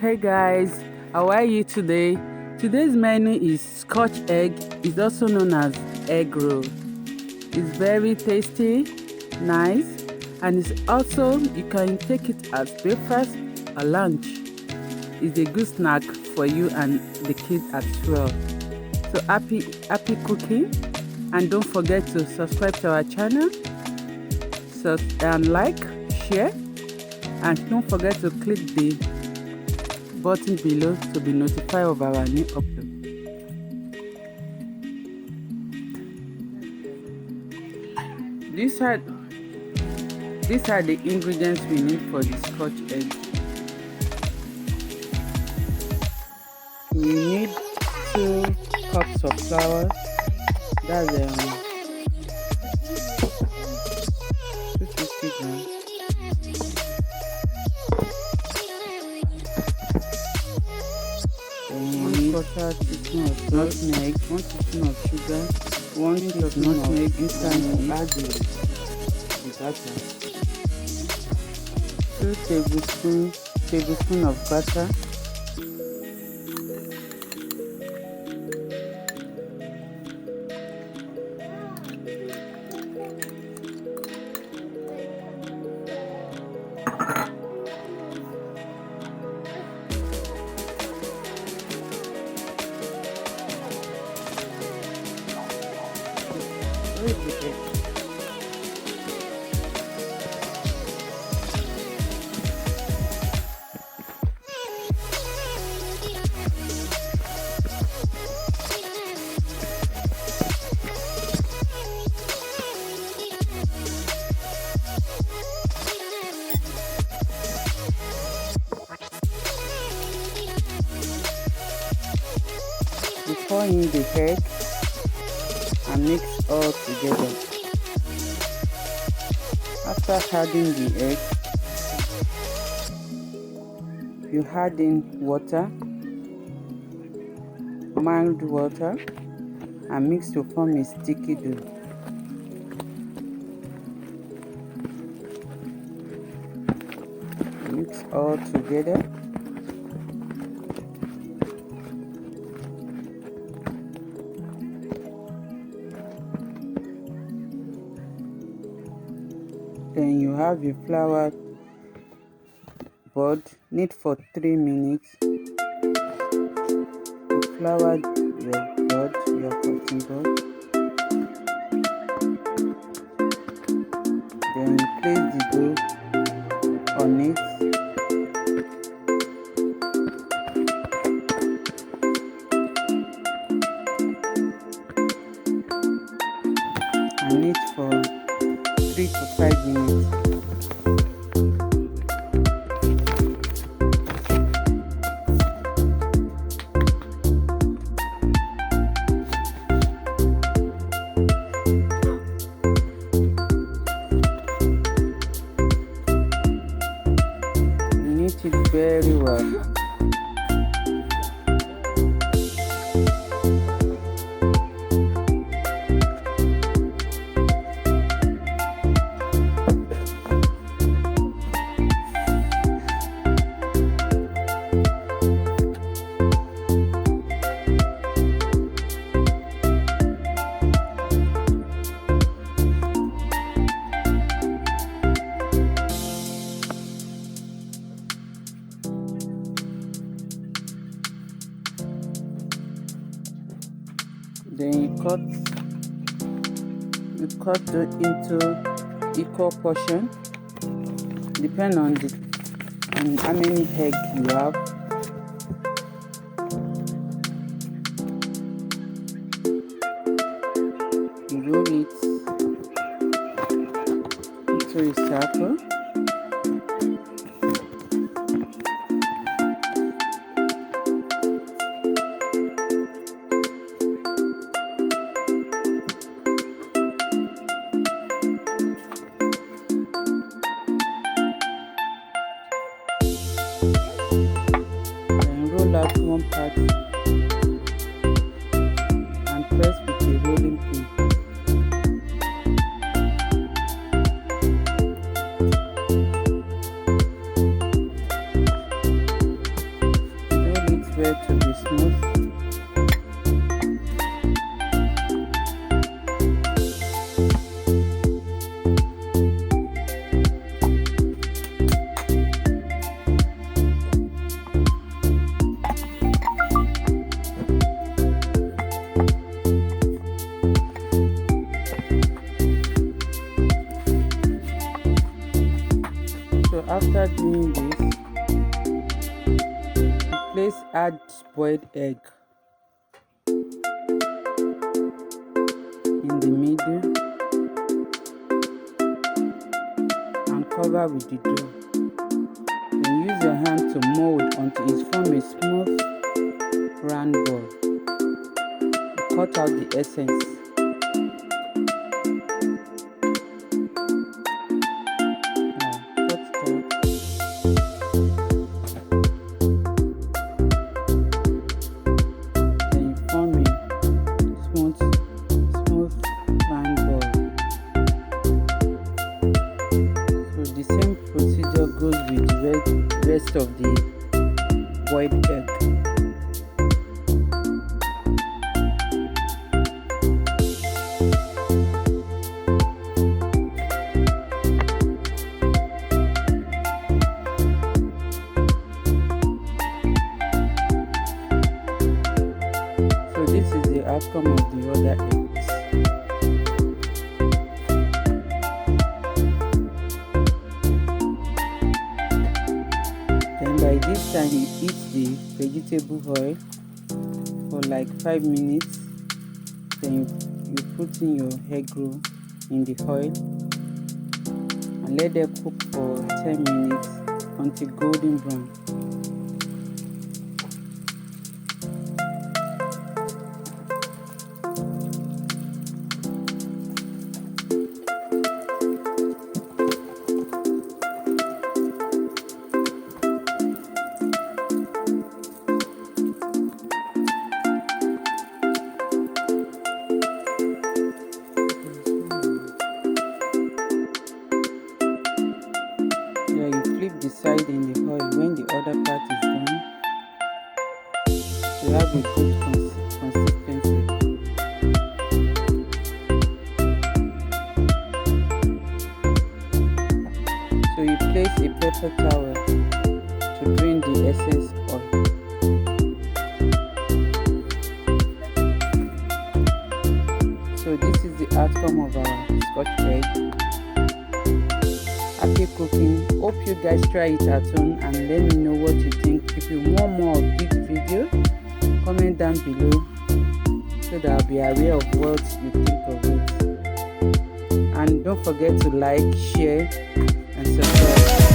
Hey guys, how are you today? Today's menu is Scotch egg. It's also known as egg roll. It's very tasty, nice, and it's also you can take it as breakfast or lunch. It's a good snack for you and the kids as well. So happy cooking, and don't forget to subscribe to our channel, and like, share, and don't forget to click the button below to be notified of our new upload. These are the ingredients we need for the Scotch egg. We need 2 cups of flour. That's 250 grams. Quarter teaspoon of nutmeg, 1 teaspoon of sugar, 1 teaspoon of nutmeg instant add the butter, 2 tablespoons of butter, pour in the egg and mix all together. After adding the egg, you add in water, mild water, and mix to form a sticky dough. Mix all together. Then you have your flour board. Knead for 3 minutes. You flour your board, your cotton board. Then you place the dough on it. And knead for 3 to 5 minutes. Knead it very well. Then you cut into equal portion, depend on how many eggs you have. You roll it into a circle. Roll out one part and press with a rolling pin. After doing this, place add boiled egg in the middle and cover with the dough. Then use your hand to mold until it forms a smooth round ball. Cut out the essence. Then you form a smooth round ball. So the same procedure goes with the rest of the boiled egg. This is the outcome of the other eggs. Then by this time you heat the vegetable oil for like 5 minutes. Then you put in your egg roll in the oil and let them cook for 10 minutes until golden brown. You flip the side in the oil when the other part is done to have a good consistency. So you place a paper towel to drain the excess oil. So this is the outcome of our Scotch egg. Happy cooking. Hope you guys try it at home and let me know what you think. If you want more of this video, comment down below so that I'll be aware of what you think of it. And don't forget to like, share and subscribe.